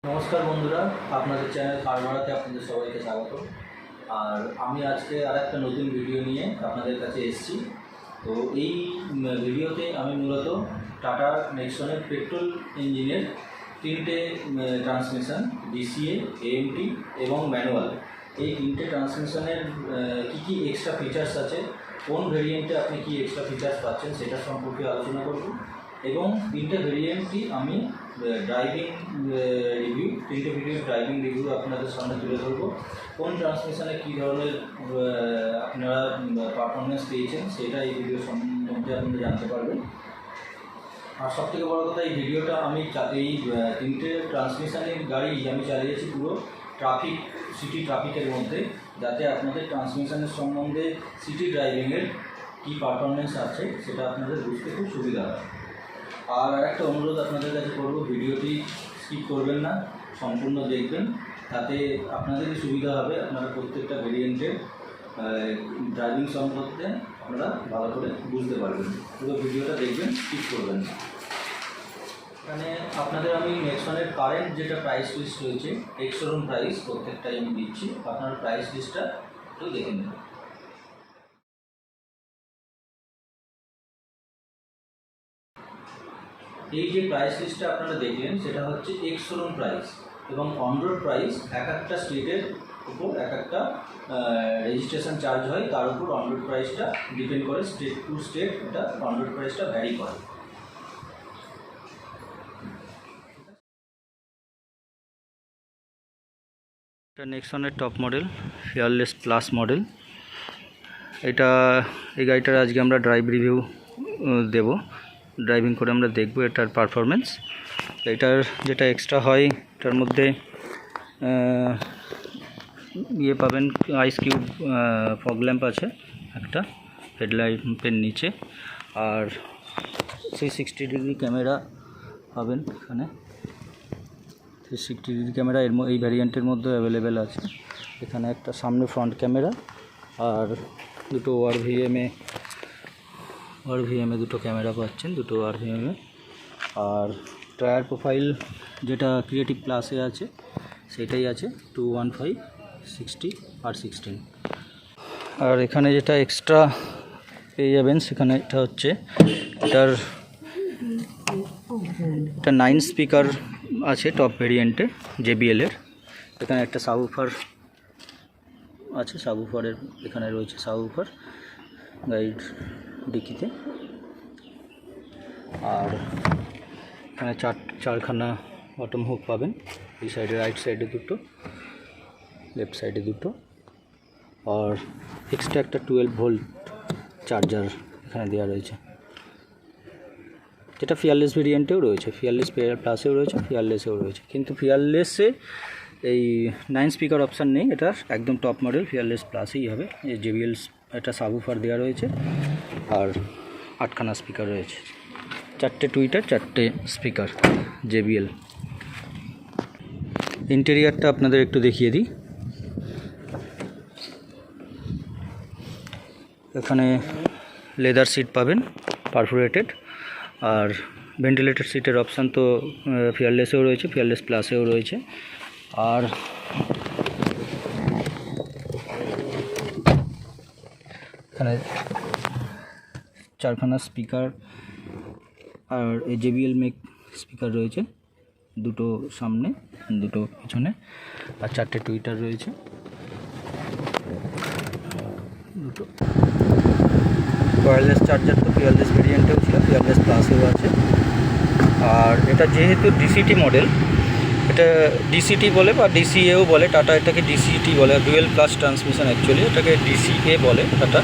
নমস্কার বন্ধুরা, আপনাদের চ্যানেল কারবারাতে আপনাদের সবাইকে স্বাগত। আর আমি আজকে আরেকটা নতুন ভিডিও নিয়ে আপনাদের কাছে এসেছি। তো এই ভিডিওতে আমি মূলত টাটা নেক্সনের পেট্রোল ইঞ্জিনের তিনটে ট্রান্সমিশন ডিসিএ, এএমটি এবং ম্যানুয়াল, এই তিনটে ট্রান্সমিশনের কী কী এক্সট্রা ফিচার্স আছে, কোন ভেরিয়েন্টে আপনি কী এক্সট্রা ফিচার্স পাচ্ছেন সেটা সম্পর্কে আলোচনা করব। এবং তিনটে ভেরিয়েন্টই আমি ড্রাইভিং রিভিউ, তিনটে ভিডিওর ড্রাইভিং রিভিউ আপনাদের সামনে তুলে ধরবো। কোন ট্রান্সমিশনে কী ধরনের আপনারা পারফরমেন্স পেয়েছেন সেটা এই ভিডিও সম্বন্ধে আপনারা জানতে পারবেন। আর সবথেকে বড় কথা, এই ভিডিওটা আমি এই তিনটে ট্রান্সমিশনের গাড়ি আমি চালিয়েছি পুরো সিটি ট্রাফিকের মধ্যে, যাতে আপনাদের ট্রান্সমিশনের সম্বন্ধে সিটি ড্রাইভিংয়ের কী পারফরমেন্স আছে সেটা আপনাদের বুঝতে খুব সুবিধা হয়। আর একটা অনুরোধ আপনাদের কাছে করব, ভিডিওটি স্কিপ করবেন না, সম্পূর্ণ দেখবেন, তাতে আপনাদেরই সুবিধা হবে। আপনারা প্রত্যেকটা ভেরিয়েন্টের ড্রাইভিং সম্পর্কে আপনারা ভালো করে বুঝতে পারবেন। পুরো ভিডিওটা দেখবেন, স্কিপ করবেন না। এখানে আপনাদের আমি নেক্সনের কারেন্ট যেটা প্রাইস লিস্ট রয়েছে, এক্স শোরুম প্রাইস প্রত্যেকটাই আমি দিচ্ছি, আপনার প্রাইস লিস্টটা একটু দেখে নেবেন। এই যে প্রাইস লিস্টটা আপনারা দেখলেন সেটা হচ্ছে এক্স শোরুম প্রাইস, এবং অন রোড প্রাইস এক একটা স্টেটের উপর এক একটা রেজিস্ট্রেশন চার্জ হয়, তার উপর অন রোড প্রাইসটা ডিপেন্ড করে, স্টেট টু স্টেট এটা অন রোড প্রাইসটা ভ্যারি করে। এটা নেক্সনের top model fearless plus model. এই গাড়িটার আজকে আমরা ড্রাইভ রিভিউ দেব, ড্রাইভিং করে আমরা দেখব এটার পারফরমেন্স। এটার যেটা এক্সট্রা হয়, এটার মধ্যে পাবেন আইস কিউব ফগ ল্যাম্প আছে একটা হেডলাইটের নিচে, আর 360 ডিগ্রি ক্যামেরা পাবেন এখানে। 360 ডিগ্রি ক্যামেরা এই ভ্যারিয়েন্টের মধ্যে অ্যাভেলেবেল আছে। এখানে একটা সামনে ফ্রন্ট ক্যামেরা, আর দুটো ওআরভিএমে দুটো ক্যামেরা পাচ্ছেন, দুটো ওআরভিএমে। আর টায়ার প্রোফাইল যেটা ক্রিয়েটিভ প্লাসে আছে সেটাই আছে 215, 60 আর 16। আর এখানে যেটা এক্সট্রা পেয়ে যাবেন সেখানে এটা হচ্ছে এটা 9 স্পিকার আছে টপ ভেরিয়েন্টে জেবিএলের। এখানে একটা সাবউফার আছে, সাবউফারের এখানে রয়েছে সাবউফার গাইড ডিকিতে। আর এখানে চারখানা বটম হুক পাবেন, এই সাইডে রাইট সাইডে দুটো, লেফট সাইডে দুটো। আর এক্সট্রা একটা 12 ভোল্ট চার্জার এখানে দেওয়া রয়েছে, যেটা ফিয়ারলেস ভেরিয়েন্টেও রয়েছে, ফিয়ারলেস প্লাসেও রয়েছে, ফিয়ারলেসেও রয়েছে। কিন্তু ফিয়ারলেসে এই 9 স্পিকার অপশান নেই, এটার একদম টপ মডেল ফিয়ারলেস প্লাসেই হবে। এই জেবিএল একটা সাবউফার দেওয়া রয়েছে, আর 8খানা স্পিকার রয়েছে, 4টে টুইটার, 4টে স্পিকার জেবিএল। ইন্টেরিয়ারটা আপনাদের একটু দেখিয়ে দিই। এখানে লেদার সিট পাবেন পারফোরেটেড, আর ভেন্টিলেটেড সিটের অপশান তো ফিয়ারলেসেও রয়েছে, ফিয়ারলেস প্লাসেও রয়েছে। আর এখানে 4খানা স্পিকার, আর এই জেবিএল মেক স্পিকার রয়েছে, দুটো সামনে দুটো পিছনে, আর 4টে টুইটার রয়েছে, দুটো ওয়্যারলেস চার্জার তো ফিয়ারলেস ভেরিয়েন্টেও ছিল, ফিয়ারলেস প্লাসেও আছে। আর এটা যেহেতু ডিসিটি মডেল, এটা ডিসিটি বলে বা ডিসিএও বলে, টাটা এটাকে ডিসিটি বলে, ডুয়েল ক্লাস ট্রান্সমিশন, অ্যাকচুয়ালি এটাকে ডিসিএ বলে টাটা।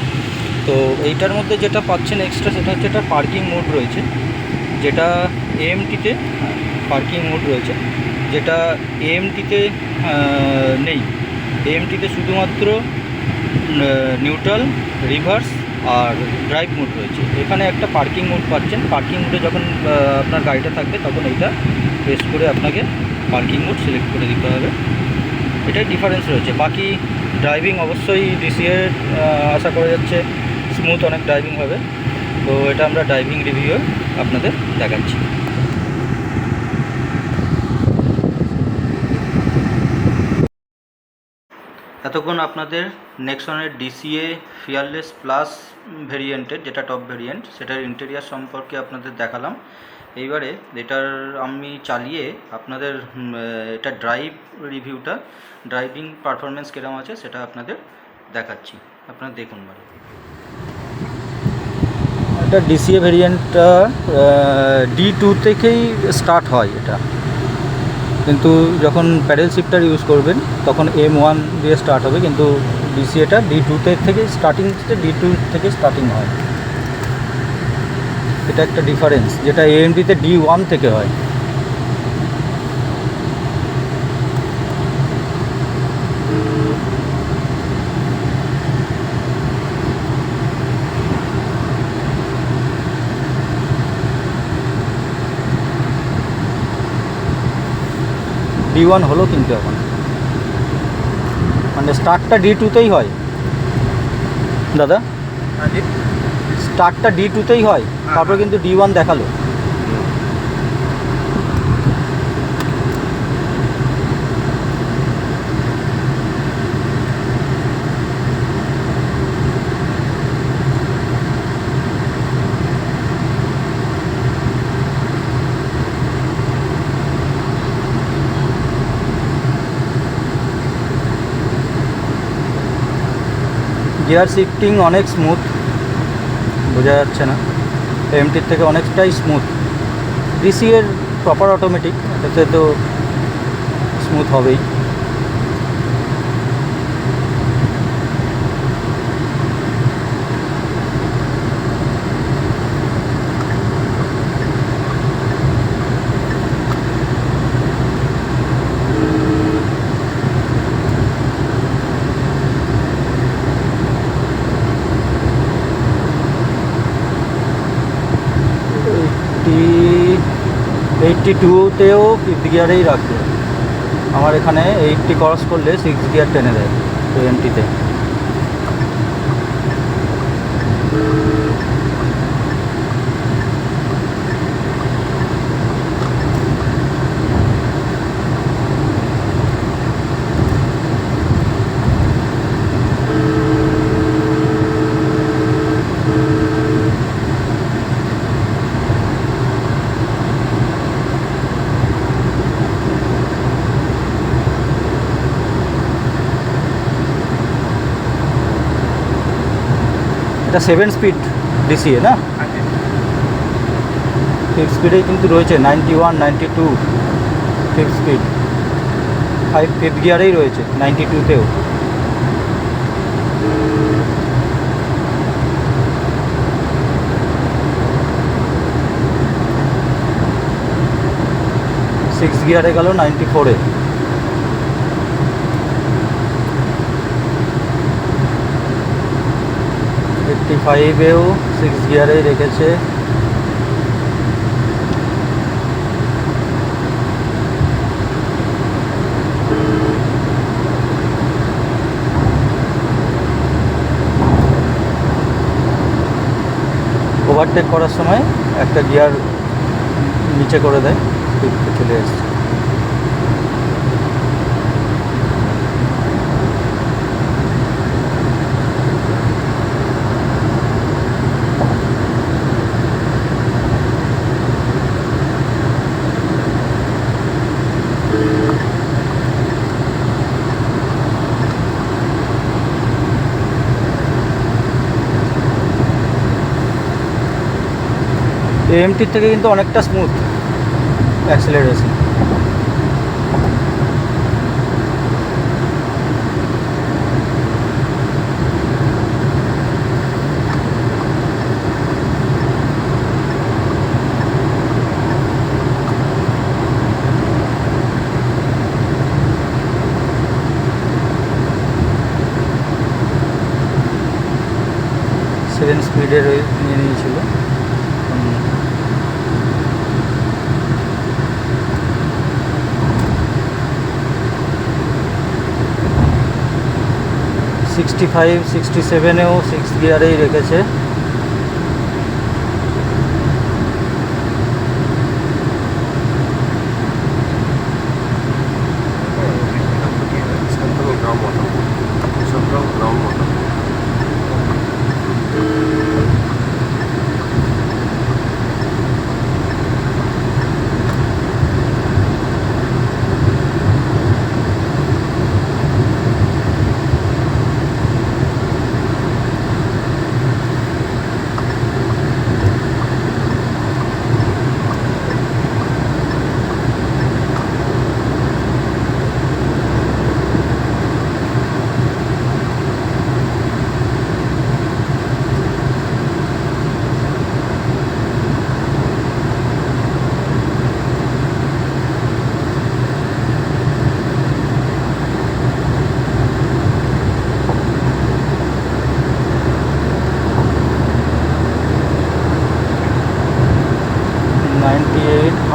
তো এইটার মধ্যে যেটা পাচ্ছেন এক্সট্রা সেটা হচ্ছে এটা পার্কিং মোড রয়েছে, যেটা এএমটিতে পার্কিং মোড রয়েছে, যেটা এএমটিতে নেই। এএমটিতে শুধুমাত্র neutral, rivers are drive mode রয়েছে। এখানে একটা পার্কিং মোড পাচ্ছেন। পার্কিং মোডে যখন আপনার গাড়িটা থাকবে তখন এইটা প্রেস করে আপনাকে পার্কিং মোড সিলেক্ট করে দিতে হবে, এটাই ডিফারেন্স রয়েছে। বাকি ড্রাইভিং অবশ্যই ডিসিএর আশা করা যাচ্ছে স্মুথ অনেক ড্রাইভিং হবে। তো এটা আমরা ড্রাইভিং রিভিউ আপনাদের দেখাচ্ছি। এতক্ষণ আপনাদের নেক্সনের ডিসিএ ফিয়ারলেস প্লাস ভেরিয়েন্টের, যেটা টপ ভেরিয়েন্ট, সেটার ইন্টেরিয়ার সম্পর্কে আপনাদের দেখালাম। এইবারে এটার আমি চালিয়ে আপনাদের এটা রিভিউটা, ড্রাইভিং পারফরমেন্স কীরকম আছে সেটা আপনাদের দেখাচ্ছি। আপনারা দেখুন ভালো। এটা ডিসিএ ভেরিয়েন্টটা D2 থেকেই স্টার্ট হয় এটা, কিন্তু যখন প্যাডেল শিফটার ইউজ করবেন তখন M1 দিয়ে স্টার্ট হবে, কিন্তু ডিসিএটা D2 থেকে স্টার্টিং, D2 থেকে স্টার্টিং হয়। এটা একটা ডিফারেন্স, যেটা AMDতে D1 থেকে হয়। D1 হলো কিন্তু এখন, মানে স্টার্টটা D2তেই হয় দাদা, স্টার্টটা D2তেই হয়, তারপর কিন্তু D1 দেখালো। গিয়ার শিফটিং অনেক স্মুথ, বোঝা যাচ্ছে না, এমটির থেকে অনেকটাই স্মুথ। ডিসিএর প্রপার অটোমেটিক, এটাতে তো স্মুথ হবেই। এইটটি টুতেও ফিফথ গিয়ারেই রাখবে। আমার এখানে 80 ক্রস করলে 6 গিয়ার টেনে দেয় 20-তে। এটা 7 স্পিড ডিসিএ না, 5 স্পিডেই কিন্তু রয়েছে 91, 92 5 স্পিড, 5 গিয়ারেই রয়েছে 92তেও। সিক্স গিয়ারে গেল 94-এ। ফাইভেও 6 গিয়ারেই রেখেছে। ওভারটেক করার সময় একটা গিয়ার নিচে করে দেয়, ফিফথে চলে এসছে। এমটির থেকে কিন্তু অনেকটা স্মুথ অ্যাক্সেলারেশন। সেভেন স্পিডের নিয়ে নিয়েছিল। 65, 67-এও 6 গিয়ারেই রেখেছে।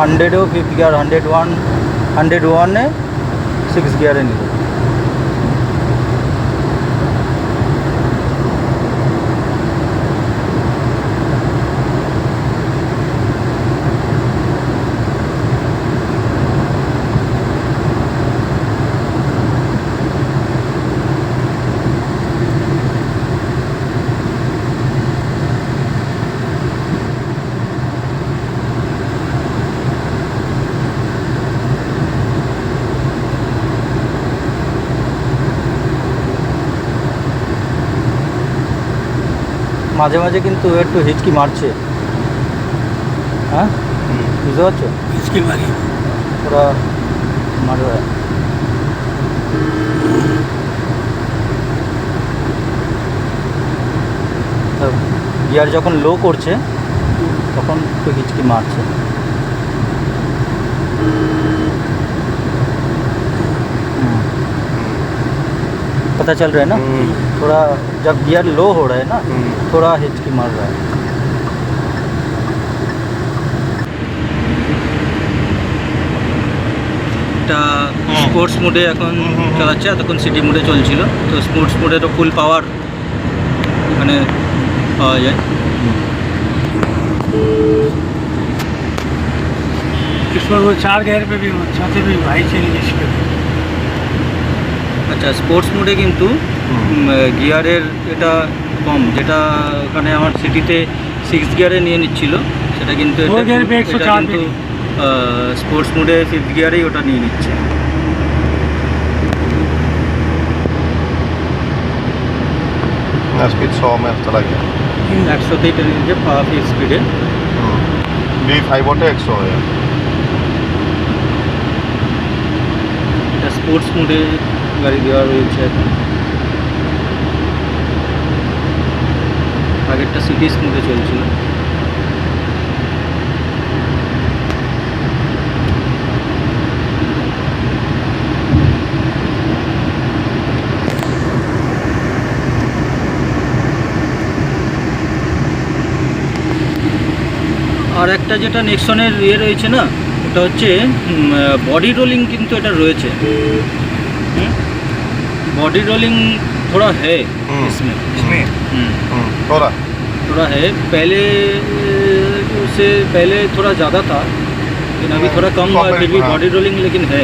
100-এও 5th গিয়ার, 101-এ 6 গিয়ারে নিল। মাঝে মাঝে কিন্তু একটু হিচকি মারছে, হ্যাঁ বুঝতে পারছো, इसकी मारी ওরা মারবে। গিয়ার যখন লো করছে তখন একটু হিচকি মারছে। पता चल रहा है ना, थोड़ा जब गियर लो हो रहा है ना थोड़ा हिचकी मार रहा है। এটা স্পোর্টস মোডে এখন চালাচ্ছে, এতক্ষণ সিটি মোডে চলছিল। তো স্পোর্টস মোডে তো ফুল পাওয়ার এখানে পাওয়া যায়। इसमें वो 4 गियर पे भी चाहते भी भाई चलिए इसके। আচ্ছা, স্পোর্টস মোডে কিন্তু গিয়ারের এটা কম, যেটা ওখানে আমার সিটিতে 6 গিয়ারে নিয়ে নিচ্ছিল, সেটা কিন্তু ও গিয়ার पे 104 কিন্তু স্পোর্টস মোডে 5th গিয়ারেই ওটা নিয়ে নিচ্ছে। स्पीड 100 में चला गया। 100তেই টেনে নিচ্ছে 5 স্পিডে। V5 ওটা 100 है। এটা স্পোর্টস মোডে গাড়ি দেওয়া রয়েছে এখন। আগেরটা সিটি মোডে চলছিল। আর একটা যেটা নেক্সনের রয়েছে না, ওটা হচ্ছে বডি রোলিং, কিন্তু এটা রয়েছে बॉडी रोलिंग थोड़ा है इसमें थोड़ा है। पहले से पहले थोड़ा ज़्यादा था, लेकिन अभी थोड़ा कम हुआ है, फिर भी बॉडी रोलिंग लेकिन है।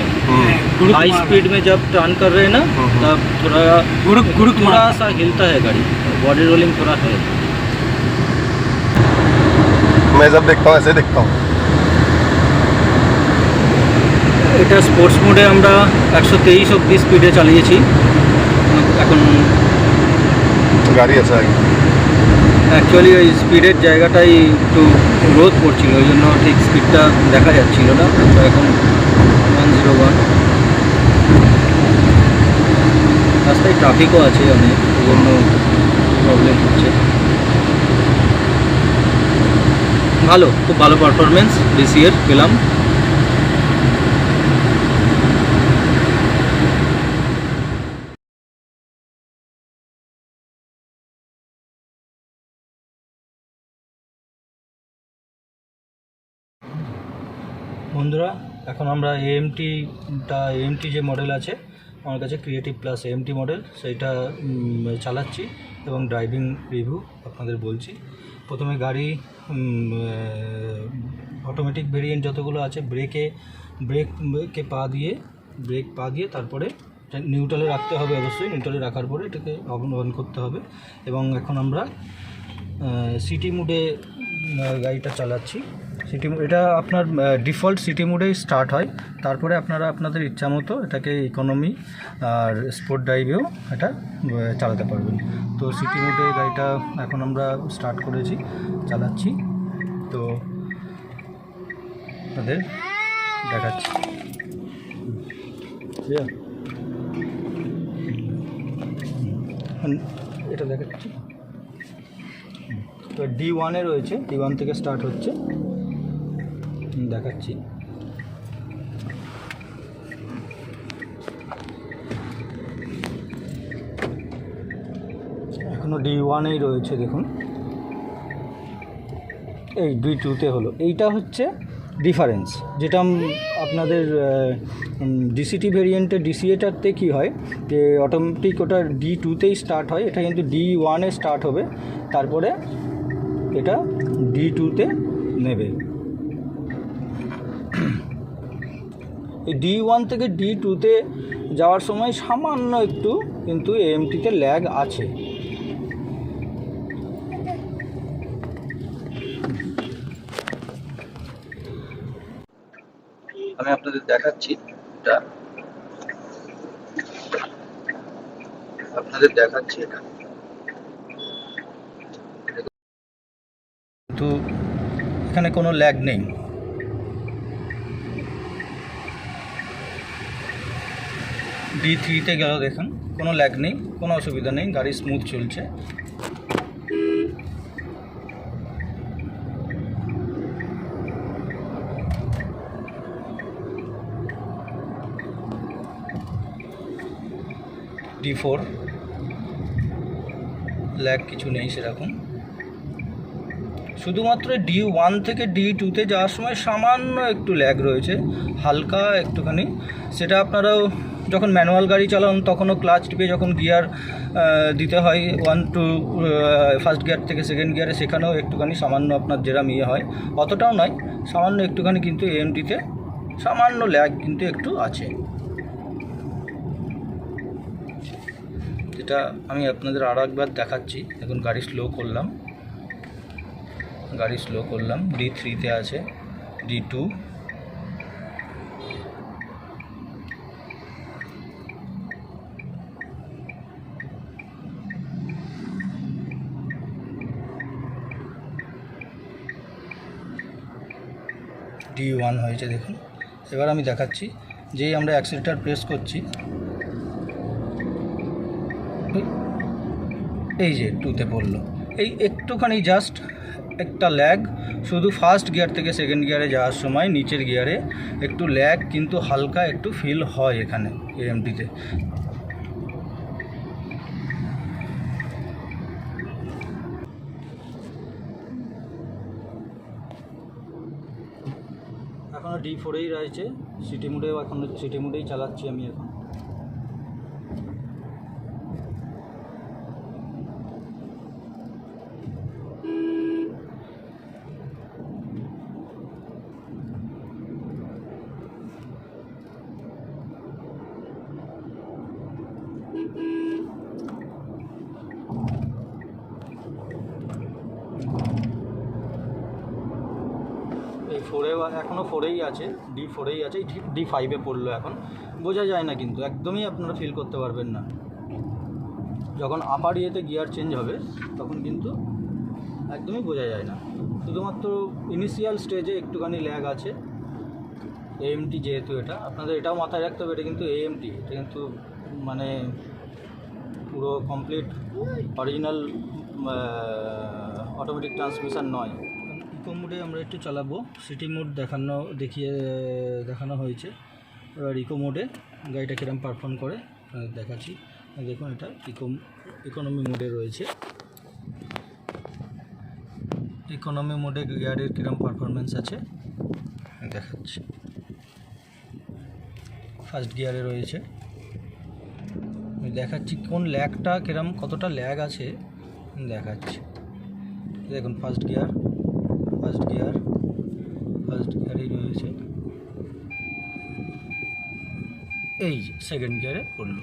हाई स्पीड में जब टर्न कर रहे हैं ना तब थोड़ा सा हिलता है गाड़ी, बॉडी रोलिंग थोड़ा है। मैं जब देखता हूँ ऐसे देखता हूँ। এটা স্পোর্টস মোডে আমরা 123 অবধি স্পিডে চালিয়েছি এখন। গাড়ি আছে আগে, অ্যাকচুয়ালি ওই স্পিডের জায়গাটাই একটু রোদ পড়ছিল, ওই জন্য ঠিক স্পিডটা দেখা যাচ্ছিল না। তো এখন 101। রাস্তায় ট্রাফিকও আছে অনেক, ওই জন্য প্রবলেম হচ্ছে। ভালো, খুব ভালো পারফরমেন্স ডিসিএর পেলাম। বন্ধুরা, এখন আমরা এএমটি যে মডেল আছে আমার কাছে, ক্রিয়েটিভ প্লাস এএমটি মডেল, সেইটা চালাচ্ছি এবং ড্রাইভিং রিভিউ আপনাদের বলছি। প্রথমে গাড়ি অটোমেটিক ভেরিয়েন্ট যতগুলো আছে, ব্রেক পা দিয়ে তারপরে নিউট্রালে রাখতে হবে, অবশ্যই নিউট্রালে রাখার পরে এটাকে অন করতে হবে। এবং এখন আমরা সিটি মোডে গাড়িটা চালাচ্ছি। এটা আপনার ডিফল্ট সিটি মোডেই স্টার্ট হয়, তারপরে আপনারা আপনাদের ইচ্ছা মতো এটাকে ইকোনমি আর স্পোর্ট ড্রাইভেও এটা চালাতে পারবেন। তো সিটি মোডে গাড়িটা এখন আমরা স্টার্ট করেছি, চালাচ্ছি, তো আপনাদের দেখাচ্ছি। এটা দেখাচ্ছি, তো D1-এ রয়েছে, D1 থেকে স্টার্ট হচ্ছে, দেখাচ্ছি। এখনো D1-এই রয়েছে, দেখুন এই D2-তে হলো। এইটা হচ্ছে ডিফারেন্স, যেটা আপনাদের ডিসিটি ভেরিয়েন্টে ডিসিএটারতে কী হয় যে অটোমেটিক ওটা D2তেই স্টার্ট হয়, এটা কিন্তু D1-এ স্টার্ট হবে, তারপরে এটা D2তে নেবে। এই D1 থেকে D2তে যাওয়ার সময় সামান্য একটু কিন্তু এএমটিতে ল্যাগ আছে। আমি আপনাদের দেখাচ্ছি এটা, কিন্তু এখানে কোনো ল্যাগ নেই। D3তে গেল, দেখুন কোনো ল্যাগ নেই, কোনো অসুবিধা নেই, গাড়ি স্মুথ চলছে। D4 ল্যাগ কিছু নেই সেরকম, শুধুমাত্র D1 থেকে D2তে যাওয়ার সময় সামান্য একটু ল্যাগ রয়েছে, হালকা একটুখানি। সেটা আপনারাও যখন ম্যানুয়াল গাড়ি চালান তখনও ক্লাচ টিপে যখন গিয়ার দিতে হয় 1 to ফার্স্ট গিয়ার থেকে সেকেন্ড গিয়ারে, সেখানেও একটুখানি সামান্য আপনার যেরকম ইয়ে হয়, অতটাও নয়, সামান্য একটুখানি কিন্তু এএমটিতে সামান্য ল্যাগ কিন্তু একটু আছে। যেটা আমি আপনাদের আরও একবার দেখাচ্ছি। এখন গাড়ি স্লো করলাম, D3তে আছে, D2, D1 হয়েছে দেখুন। এবার আমি দেখাচ্ছি, যেই আমরা অ্যাক্সিলেটর প্রেস করছি, এই যে 2তে পড়লো, এই একটুখানি জাস্ট একটা ল্যাগ, শুধু ফার্স্ট গিয়ার থেকে সেকেন্ড গিয়ারে যাওয়ার সময় নিচের গিয়ারে একটু ল্যাগ কিন্তু হালকা একটু ফিল হয় এখানে এএমটিতে। এখনও D4-এই রয়েছে, সিটি মোডেও এখনও সিটি মোডেই চালাচ্ছি আমি এখন। এই 4-এ এখনও 4-এই আছে, D4-এই আছে, D5-এ পড়লো এখন, বোঝা যায় না কিন্তু, একদমই আপনারা ফিল করতে পারবেন না। যখন আপার ইয়েতে গিয়ার চেঞ্জ হবে তখন কিন্তু একদমই বোঝা যায় না, শুধুমাত্র ইনিশিয়াল স্টেজে একটুখানি ল্যাগ আছে। এএমটি যেহেতু, এটা আপনাদের এটাও মাথায় রাখতে হবে, এটা কিন্তু এএমটি, এটা কিন্তু মানে পুরো কমপ্লিট অরিজিনাল অটোমেটিক ট্রান্সমিশন নয়। ইকো মোডে আমরা একটু চালাবো, সিটি মোড দেখানো হয়েছে। এবার ইকো মোডে গাড়িটা কীরকম পারফর্ম করে দেখাচ্ছি। দেখুন এটা ইকোনমি মোডে রয়েছে। ইকোনমি মোডে গিয়ারের কীরকম পারফরমেন্স আছে দেখাচ্ছি। ফার্স্ট গিয়ারে রয়েছে, আমি দেখাচ্ছি কোন ল্যাগটা কীরকম, কতটা ল্যাগ আছে দেখাচ্ছি। দেখুন ফার্স্ট গিয়ারেই রয়েছে, এই যে সেকেন্ড গিয়ারে পড়লো,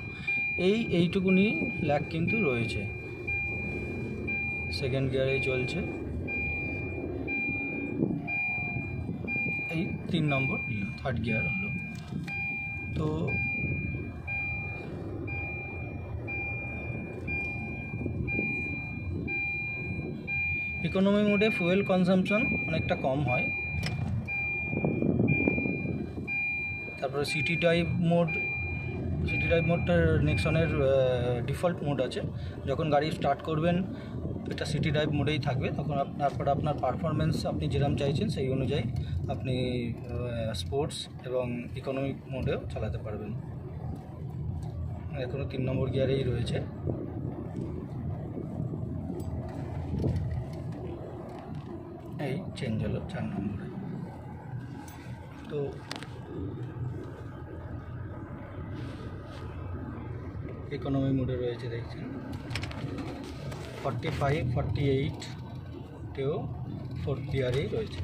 এইটুকুনি ল্যাগ কিন্তু রয়েছে। সেকেন্ড গিয়ারেই চলছে, এই 3 নম্বর, থার্ড গিয়ার হলো। তো ইকোনমি মোডে ফুয়েল কনজাম্পশন অনেকটা কম হয়। তারপরে সিটি ড্রাইভ মোডটার নেক্সনের ডিফল্ট মোড আছে। যখন গাড়ি স্টার্ট করবেন এটা সিটি ড্রাইভ মোডেই থাকবে, তখন তারপরে আপনার পারফরমেন্স আপনি যেরকম চাইছেন সেই অনুযায়ী আপনি স্পোর্টস এবং ইকোনমিক মোডেও চালাতে পারবেন। এখনও 3 নম্বর গিয়ারেই রয়েছে। এই চেঞ্জ হলো 4 নম্বরে। তো ইকোনমি মোডে রয়েছে দেখছেন 45, 48তেও 4th গিয়ারেই রয়েছে।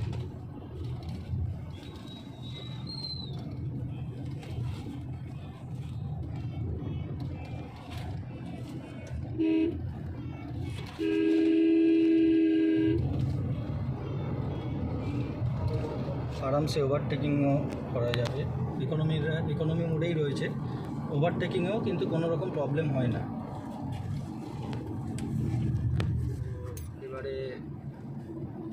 আরামসে ওভারটেকিংও করা যাবে, ইকোনমি মোডেই রয়েছে, ওভারটেকিংয়েও কিন্তু কোনো রকম প্রবলেম হয় না। এবারে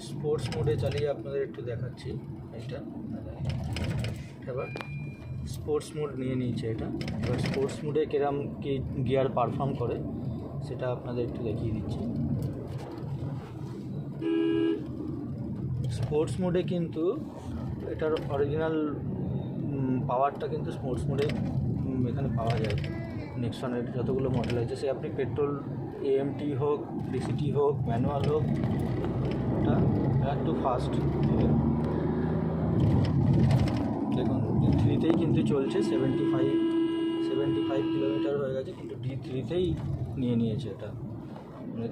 স্পোর্টস মোডে চালিয়ে আপনাদের একটু দেখাচ্ছি। এটা এবার স্পোর্টস মোড নিয়ে নিয়েছে এটা। এবার স্পোর্টস মোডে কিরম কি গিয়ার পারফর্ম করে সেটা আপনাদের একটু দেখিয়ে দিচ্ছি। স্পোর্টস মোডে কিন্তু এটার অরিজিনাল পাওয়ারটা কিন্তু স্পোর্টস মোডে এখানে পাওয়া যায়। নেক্সনের যতগুলো মডেল আছে, সে আপনি পেট্রোল এএমটি হোক, ডিসিটি হোক, ম্যানুয়াল হোক, এটা একটু ফাস্ট। দেখুন D3তেই কিন্তু চলছে, 75 কিলোমিটার হয়ে গেছে, কিন্তু D3তেই নিয়ে নিয়েছে এটা, মানে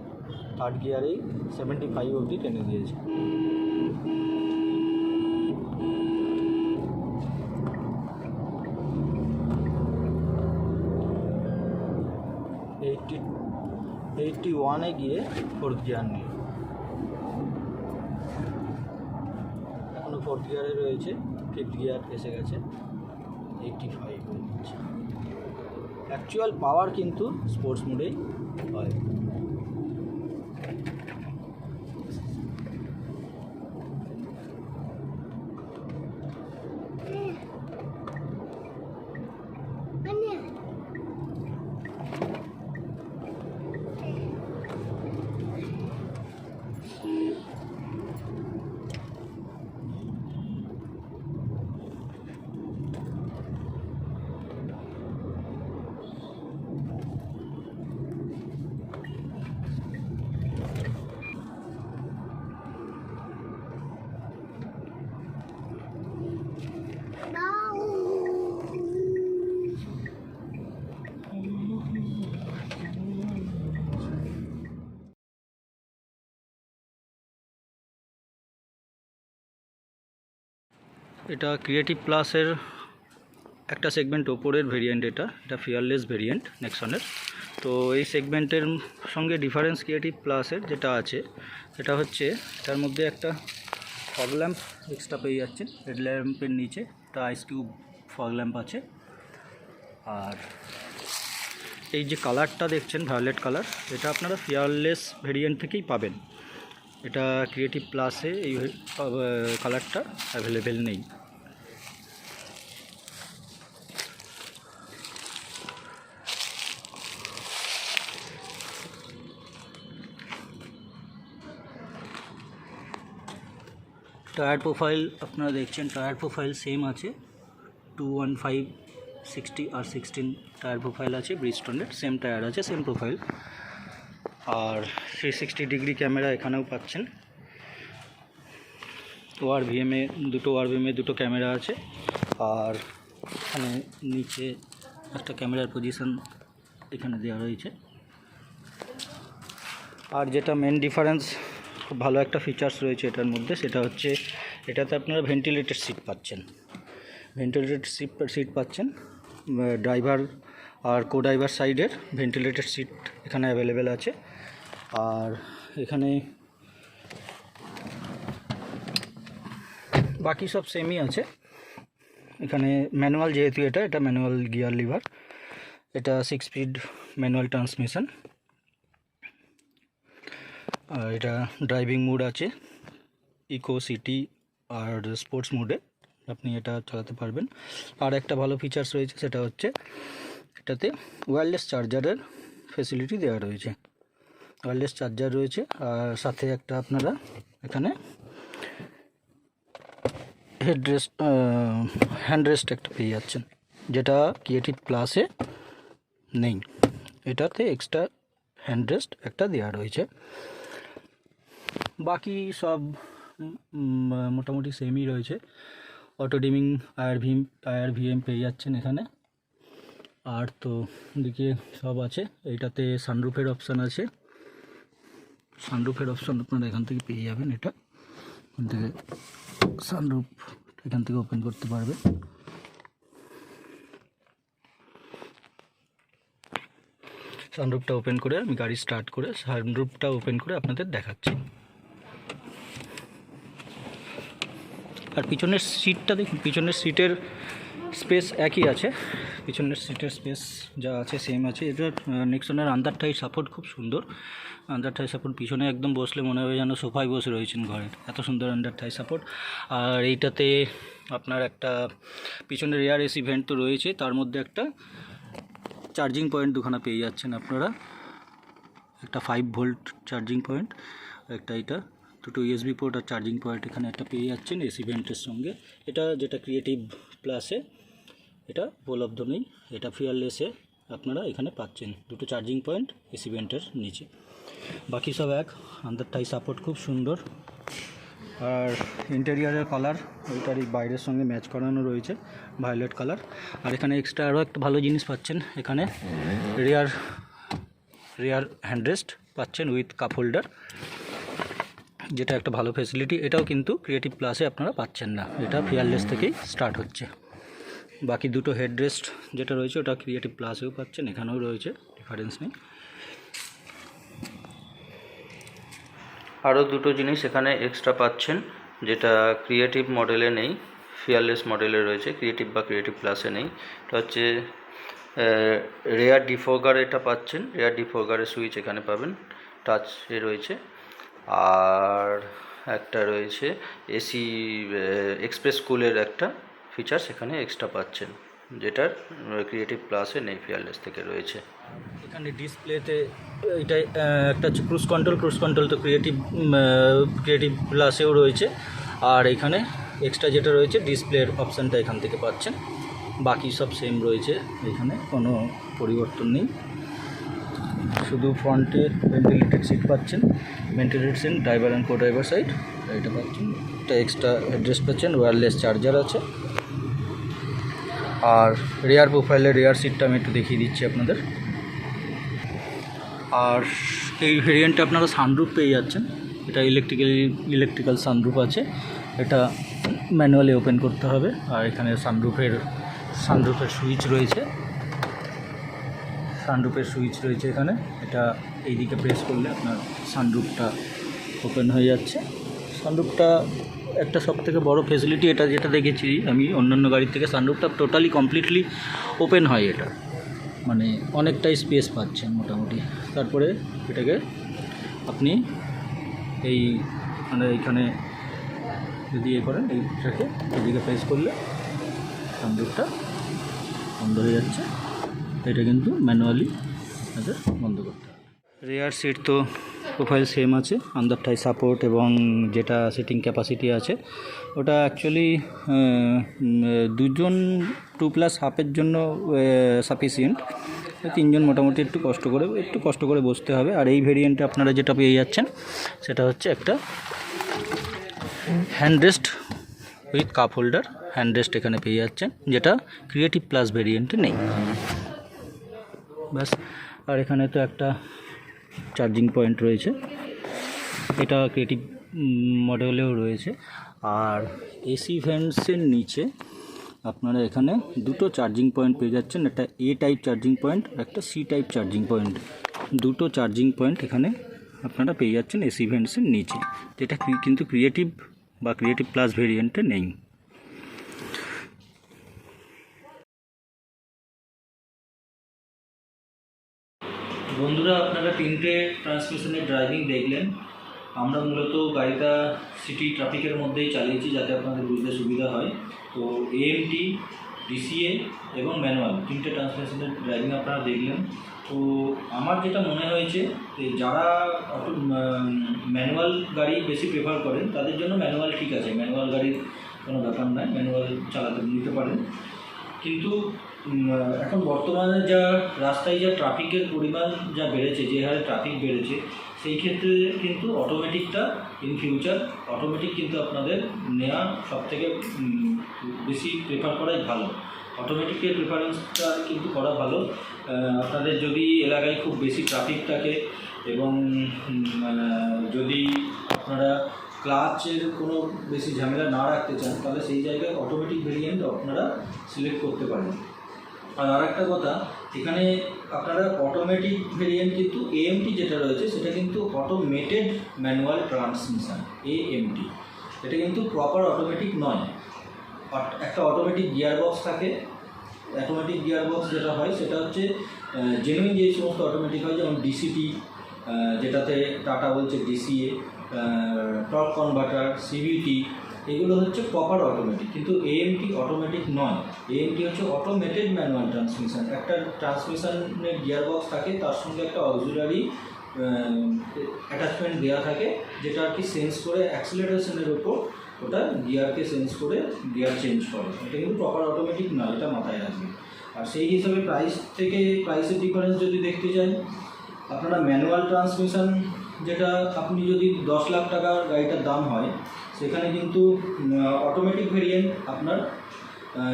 3rd গিয়ারেই 75 অবধি টেনে দিয়েছে। এইটটি 81-এ গিয়ে 4th গিয়ার নিয়ে, এখনও 4th গিয়ারে রয়েছে, 5th গিয়ার এসে গেছে, 85 হয়ে যাচ্ছে। অ্যাকচুয়াল পাওয়ার কিন্তু স্পোর্টস মোডেই হয়। এটা ক্রিয়েটিভ প্লাসের একটা সেগমেন্ট ওপরের ভেরিয়েন্ট, এটা ফিয়ারলেস ভেরিয়েন্ট নেক্সনের। তো এই সেগমেন্টের সঙ্গে ডিফারেন্স ক্রিয়েটিভ প্লাসের যেটা আছে সেটা হচ্ছে এটার মধ্যে একটা ফগ ল্যাম্প এক্সট্রা পেয়ে যাচ্ছেন। হেড ল্যাম্পের নিচে একটা আইস কিউব ফগ ল্যাম্প আছে। আর এই যে কালারটা দেখছেন ভায়োলেট কালার, এটা আপনারা ফিয়ারলেস ভেরিয়েন্ট থেকেই পাবেন। এটা ক্রিয়েটিভ প্লাসে এই কালারটা অ্যাভেলেবেল নেই। টায়ার প্রোফাইল আপনারা দেখছেন, টায়ার প্রোফাইল সেম আছে, 215, 60 আর 16 টায়ার প্রোফাইল আছে। ব্রিজস্টোনের সেম টায়ার আছে, সেম প্রোফাইল। আর 360 ডিগ্রি ক্যামেরা এখানেও পাচ্ছেন। ওআরভিএমে দুটো ক্যামেরা আছে। আর এখানে নিচে একটা ক্যামেরার পজিশন এখানে দেওয়া রয়েছে। আর যেটা মেন ডিফারেন্স, খুব ভালো একটা ফিচার্স রয়েছে এটার মধ্যে, সেটা হচ্ছে এটাতে আপনারা ভেন্টিলেটেড সিট পাচ্ছেন। ড্রাইভার আর কো ড্রাইভার সাইডের ভেন্টিলেটেড সিট এখানে অ্যাভেলেবেল আছে। আর এখানে বাকি সব সেমই আছে। এখানে ম্যানুয়াল, যেহেতু এটা ম্যানুয়াল গিয়ার লিভার, এটা 6 স্পিড ম্যানুয়াল ট্রান্সমিশন। আর এটা ড্রাইভিং মোড আছে, ইকো, সিটি আর স্পোর্টস মোডে আপনি এটা চালাতে পারবেন। আর একটা ভালো ফিচার্স রয়েছে, সেটা হচ্ছে এটাতে ওয়্যারলেস চার্জারের ফেসিলিটি দেওয়া রয়েছে। ওয়্যারলেস চার্জার রয়েছে, আর সাথে একটা আপনারা এখানে হ্যান্ডরেস্ট একটা পেয়ে যাচ্ছেন, যেটা ক্রিয়েটিভ প্লাসে নেই। এটাতে এক্সট্রা হ্যান্ডরেস্ট একটা দেওয়া রয়েছে। বাকি সব মোটামুটি সেমই রয়েছে। অটো ডিমিং টায়ার ভিএম পেয়ে যাচ্ছেন এখানে। আর তো দিকে সব আছে। এইটাতে সানরুফের অপশান আছে, সানরুফের অপশান আপনারা এখান থেকে পেয়ে যাবেন। এটা এখান থেকে সানরুফ এখান থেকে ওপেন করতে পারবে। সানরুফটা ওপেন করে আমি গাড়ি স্টার্ট করে সানরুফটা ওপেন করে আপনাদের দেখাচ্ছি। আর পিছনের সিটটা দেখুন, পিছনের সিটের স্পেস একই আছে, পিছনের সিটের স্পেস যা আছে সেম আছে। এটার নেক্সনের আন্ডার টাই সাপোর্ট খুব সুন্দর, আন্ডার টাই সাপোর্ট পিছনে একদম বসলে মনে হবে যেন সোফায় বসে রয়েছেন ঘরের, এত সুন্দর আন্ডার টাই সাপোর্ট। আর এইটাতে আপনার একটা পিছনে রেয়ার এসি ভেন্ট তো রয়েছে, তার মধ্যে একটা চার্জিং পয়েন্ট দুখানা পেয়ে যাচ্ছেন আপনারা, একটা 5 ভোল্ট চার্জিং পয়েন্ট, একটা এটা দুটো ইউএসবি পোর্ট আর চার্জিং পয়েন্ট এখানে একটা পেয়ে যাচ্ছেন এসি ভেন্টের সঙ্গে। এটা যেটা ক্রিয়েটিভ প্লাসে এটা উপলব্ধ নেই, এটা ফিয়ারলেসে আপনারা এখানে পাচ্ছেন দুটো চার্জিং পয়েন্ট এসি ভেন্টের নিচে। বাকি সব এক, আন্ডার টাই সাপোর্ট খুব সুন্দর। আর ইন্টেরিয়ারের কালার ওইটারই বাইরের সঙ্গে ম্যাচ করানো রয়েছে, ভায়োলেট কালার। আর এখানে এক্সট্রা আরও একটা ভালো জিনিস পাচ্ছেন, এখানে রেয়ার হ্যান্ডরেস্ট পাচ্ছেন উইথ কাপ হোল্ডার, যেটা একটা ভালো ফেসিলিটি। এটাও কিন্তু ক্রিয়েটিভ প্লাসে আপনারা পাচ্ছেন না, এটা ফিয়ারলেস থেকেই স্টার্ট হচ্ছে। বাকি দুটো হেডরেস্ট যেটা রয়েছে ওটা ক্রিয়েটিভ প্লাসেও পাচ্ছেন, এখানেও রয়েছে, ডিফারেন্স নেই। আরও দুটো জিনিস এখানে এক্সট্রা পাচ্ছেন যেটা ক্রিয়েটিভ মডেলে নেই, ফিয়ারলেস মডেলে রয়েছে, ক্রিয়েটিভ বা ক্রিয়েটিভ প্লাসে নেই। এটা হচ্ছে রেয়ার ডিফোগার, এটা পাচ্ছেন, রেয়ার ডিফোগারের সুইচ এখানে পাবেন, টাচে রয়েছে। আর একটা রয়েছে এসি এক্সপ্রেস কুলের একটা ফিচার সেখানে এক্সট্রা পাচ্ছেন, যেটার ক্রিয়েটিভ প্লাসে নেই, ফিয়ারলেস থেকে রয়েছে। এখানে ডিসপ্লেতে এটা একটা হচ্ছে ক্রুজ কন্ট্রোল তো ক্রিয়েটিভ প্লাসেও রয়েছে। আর এখানে এক্সট্রা যেটা রয়েছে ডিসপ্লের অপশানটা এখান থেকে পাচ্ছেন, বাকি সব সেম রয়েছে, এখানে কোনো পরিবর্তন নেই। শুধু ফ্রন্টে ভেন্টিলেটেড সিট পাচ্ছেন, ventilated seat driver and co driver side এটা পাচ্ছেন, এটা এক্সট্রা অ্যাড্রেস পাচ্ছেন, ওয়্যারলেস চার্জার আছে। আর রেয়ার প্রোফাইলের রেয়ার সিটটা আমি একটু দেখিয়ে দিচ্ছি আপনাদের। আর এই ভেরিয়েন্টে আপনারা সানরুফ পেয়ে যাচ্ছেন, এটা ইলেকট্রিক্যাল সানরুফ আছে, এটা ম্যানুয়ালি ওপেন করতে হবে। আর এখানে সানরুফের সুইচ রয়েছে, এখানে এটা এইদিকে প্রেস করলে আপনার সানরুফটা ওপেন হয়ে যাচ্ছে। সানরুফটা একটা সবথেকে বড় ফেসিলিটি, এটা যেটা দেখেছি আমি অন্যান্য গাড়ির থেকে, সানরুফটা টোটালি কমপ্লিটলি ওপেন হয়, এটা মানে অনেকটাই স্পেস পাচ্ছেন মোটামুটি। তারপরে এটাকে আপনি এই মানে এইখানে যদি করেন এইটাকে এদিকে প্রেস করলে সানরুফটা বন্ধ হয়ে যাচ্ছে, এটা কিন্তু ম্যানুয়ালি আপনাদের বন্ধ করতে হবে। রেয়ার সিট তো প্রোফাইল সেম আছে, আন্ডার টাই সাপোর্ট এবং যেটা সিটিং ক্যাপাসিটি আছে ওটা অ্যাকচুয়ালি 2+1/2 জন্য সাফিসিয়েন্ট, 3 জন মোটামুটি একটু কষ্ট করে বসতে হবে। আর এই ভেরিয়েন্টে আপনারা যেটা পেয়ে যাচ্ছেন সেটা হচ্ছে একটা handrest with cup holder, handrest এখানে পেয়ে যাচ্ছেন, যেটা ক্রিয়েটিভ প্লাস ভেরিয়েন্টে নেই, ব্যাস। আর এখানে তো একটা চার্জিং পয়েন্ট রয়েছে, এটা ক্রিয়েটিভ মডেলেও রয়েছে। আর এসি ভেন্টসের নিচে আপনারা এখানে দুটো চার্জিং পয়েন্ট পেয়ে যাচ্ছেন, একটা এ টাইপ চার্জিং পয়েন্ট, একটা সি টাইপ চার্জিং পয়েন্ট, দুটো চার্জিং পয়েন্ট এখানে আপনারা পেয়ে যাচ্ছেন এসি ভেন্টসের নিচে, যেটা কিন্তু ক্রিয়েটিভ বা ক্রিয়েটিভ প্লাস ভেরিয়েন্টে নেই। বন্ধুরা, আপনারা 3টে ট্রান্সমিশনের ড্রাইভিং দেখলেন। আমরা মূলত গাড়িটা সিটি ট্রাফিকের মধ্যেই চালিয়েছি যাতে আপনাদের বুঝতে সুবিধা হয়। তো এএমটি, ডিসিএ এবং ম্যানুয়াল 3টে ট্রান্সমিশনের ড্রাইভিং আপনারা দেখলেন। তো আমার যেটা মনে হয়েছে যে যারা ম্যানুয়াল গাড়ি বেশি প্রেফার করেন তাদের জন্য ম্যানুয়াল ঠিক আছে, ম্যানুয়াল গাড়ির কোনো ব্যাপার নয়, ম্যানুয়াল চালাতে নিতে পারেন। কিন্তু এখন বর্তমানে যা রাস্তায় যা ট্রাফিকের পরিমাণ যা বেড়েছে, যে হারে ট্রাফিক বেড়েছে, সেই ক্ষেত্রে কিন্তু অটোমেটিকটা ইন ফিউচার অটোমেটিক কিন্তু আপনাদের নেওয়া সবথেকে বেশি প্রেফার করাই ভালো। অটোমেটিকের প্রেফারেন্সটা কিন্তু করা ভালো। আপনাদের যদি এলাকায় খুব বেশি ট্রাফিক থাকে এবং যদি আপনারা ক্লাচের কোনো বেশি ঝামেলা না রাখতে চান, তাহলে সেই জায়গায় অটোমেটিক ভেরিয়েন্ট আপনারা সিলেক্ট করতে পারেন। আর একটা কথা, এখানে আপনারা অটোমেটিক ভেরিয়েন্ট কিন্তু এএমটি যেটা রয়েছে সেটা কিন্তু অটোমেটেড ম্যানুয়াল ট্রান্সমিশন এএমটি, এটা কিন্তু প্রপার অটোমেটিক নয়। একটা অটোমেটিক গিয়ার বক্স থাকে। অটোমেটিক গিয়ার বক্স যেটা হয় সেটা হচ্ছে জেনুইন যে সমস্ত অটোমেটিক হয়, যেমন ডিসিটি, যেটাতে টাটা বলছে ডিসিএ, টর্ক কনভার্টার, সিভিটি, এগুলো হচ্ছে প্রপার অটোমেটিক। কিন্তু এএমটি অটোমেটিক নয়, এএমটি হচ্ছে অটোমেটেড ম্যানুয়াল ট্রান্সমিশন। একটা ট্রান্সমিশনের গিয়ার বক্স থাকে, তার সঙ্গে একটা অক্সিলারি অ্যাটাচমেন্ট দেওয়া থাকে, যেটা আর কি সেন্স করে অ্যাক্সিলারেশনের ওপর ওটা গিয়ারকে সেন্স করে গিয়ার চেঞ্জ করে। এটা কিন্তু প্রপার অটোমেটিক নয়, এটা মাথায় রাখবে। আর সেই হিসাবে প্রাইসের ডিফারেন্স যদি দেখতে চান, আপনারা ম্যানুয়াল ট্রান্সমিশন যেটা আপনি যদি 10 লাখ টাকার গাড়িটার দাম হয়, সেখানে কিন্তু অটোমেটিক ভেরিয়েন্ট আপনার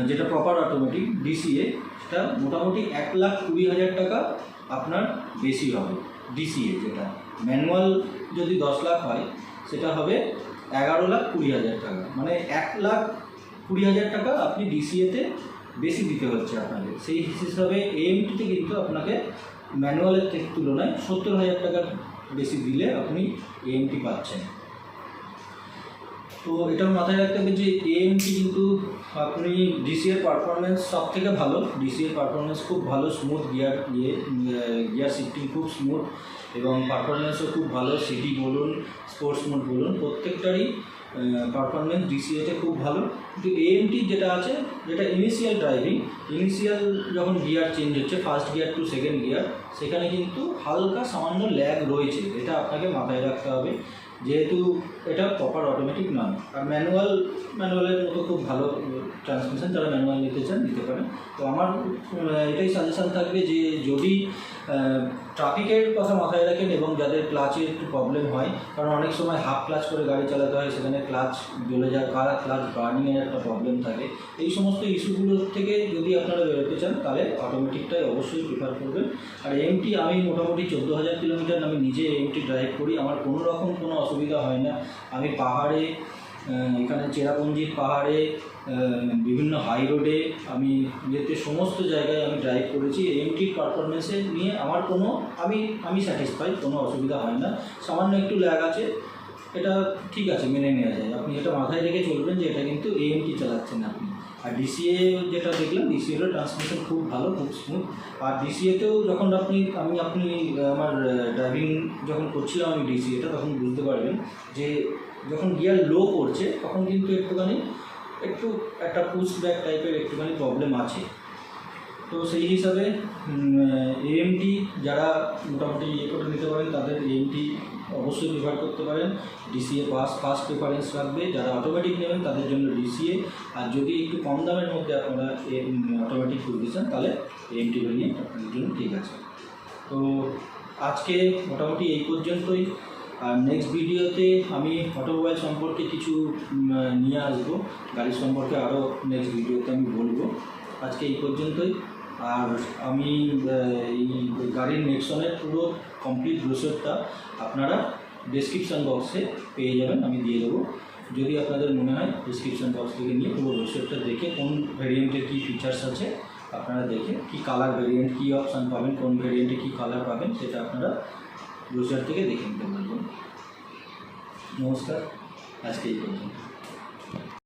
যেটা প্রপার অটোমেটিক ডিসিএ, সেটা মোটামুটি 1,20,000 টাকা আপনার বেশি হবে। ডিসিএ যেটা ম্যানুয়াল যদি 10 লাখ হয়, সেটা হবে 11,20,000 টাকা, মানে 1,20,000 টাকা আপনি ডিসিএতে বেশি দিতে হচ্ছে আপনাকে। সেই হিসাবে এএমটিতে কিন্তু আপনাকে ম্যানুয়ালের থেকে তুলনায় 70,000 টাকার বেশি দিলে আপনি এএমটি পাচ্ছেন। তো এটাও মাথায় রাখতে হবে যে এএমটি কিন্তু আপনি ডিসিএর পারফরমেন্স সব থেকে ভালো। ডিসিএর পারফরমেন্স খুব ভালো, স্মুথ গিয়ার শিফটিং খুব স্মুথ এবং পারফরমেন্সও খুব ভালো। সিটি বলুন, স্পোর্টস মোড বলুন, প্রত্যেকটারই পারফরমেন্স ডিসিএতে খুব ভালো। কিন্তু এএমটি যেটা আছে, যেটা ইনিশিয়াল ড্রাইভিং, ইনিশিয়াল যখন গিয়ার চেঞ্জ হচ্ছে first gear to second gear, সেখানে কিন্তু হালকা সামান্য ল্যাগ রয়েছে, এটা আপনাকে মাথায় রাখতে হবে, যেহেতু এটা প্রপার অটোমেটিক নয়। আর ম্যানুয়ালের মতো খুব ভালো ট্রান্সমিশন, যারা ম্যানুয়াল নিতে চান নিতে পারেন। তো আমার এটাই সাজেশান থাকবে যে যদি ট্রাফিকের কথা মাথায় রাখেন এবং যাদের ক্লাচের একটু প্রবলেম হয়, কারণ অনেক সময় হাফ ক্লাচ করে গাড়ি চালাতে হয়, সেখানে ক্লাচ জ্বলে যায়, ক্লাচ বার্নিংয়ের একটা প্রবলেম থাকে, এই সমস্ত ইস্যুগুলোর থেকে যদি আপনারা বেরোতে চান, তাহলে অটোমেটিকটাই অবশ্যই প্রিফার করবেন। আর এএমটি আমি মোটামুটি 14,000 কিলোমিটার আমি নিজে এএমটি ড্রাইভ করি, আমার কোনো রকম কোনো অসুবিধা হয় না। আমি পাহাড়ে, এখানে চেরাপুঞ্জির পাহাড়ে, বিভিন্ন হাই রোডে, আমি যেতে সমস্ত জায়গায় আমি ড্রাইভ করেছি। এএমটির পারফরমেন্সে নিয়ে আমার কোনো আমি স্যাটিসফাই, কোনো অসুবিধা হয় না। সামান্য একটু ল্যাগ আছে, এটা ঠিক আছে, মেনে নেওয়া যায়। আপনি এটা মাথায় রেখে চলবেন যে এটা কিন্তু এএমটি চালাচ্ছেন আপনি। আর ডিসিএ যেটা দেখলাম, ডিসিএরও ট্রান্সমিশন খুব ভালো, খুব স্মুথ। আর ডিসিএতেও যখন আপনি আমার ড্রাইভিং যখন করছিলাম আমি ডিসিএটা, তখন বুঝতে পারবেন যে যখন গিয়ার লো করছে তখন কিন্তু একটু একটা পুশ ব্যাক টাইপের একটুখানি প্রবলেম আছে। তো সেই হিসাবে এএমটি যারা মোটামুটি করে নিতে পারেন, তাদের এএমটি অবশ্যই প্রিফার করতে পারেন। ডিসিএ ফার্স্ট প্রেফারেন্স রাখবে। যারা অটোমেটিক নেবেন তাদের জন্য ডিসিএ, আর যদি একটু কম দামের মধ্যে আপনারা অটোমেটিক করতে চান, তাহলে এএমটি ভেরিয়েন্ট আপনাদের জন্য ঠিক আছে। তো আজকে মোটামুটি এই পর্যন্তই। আর নেক্সট ভিডিওতে আমি অটোমোবাইল সম্পর্কে কিছু নিয়ে আসবো, গাড়ির সম্পর্কে আরও নেক্সট ভিডিওতে আমি বলবো। আজকে এই পর্যন্তই। আর আমি এই গাড়ির নেক্সনের পুরো কমপ্লিট ব্রোশারটা আপনারা ডেসক্রিপশান বক্সে পেয়ে যাবেন, আমি দিয়ে দেবো। যদি আপনাদের মনে হয় ডেসক্রিপশান বক্স থেকে নিয়ে পুরো ব্রোশারটা দেখে কোন ভেরিয়েন্টের কী ফিচার্স আছে আপনারা দেখে, কী কালার ভেরিয়েন্ট, কী অপশান পাবেন, কোন ভেরিয়েন্টে কী কালার পাবেন, সেটা আপনারা ব্রোশার থেকে দেখে নিতে পারবেন। নমস্কার, আজকে এই পর্যন্ত।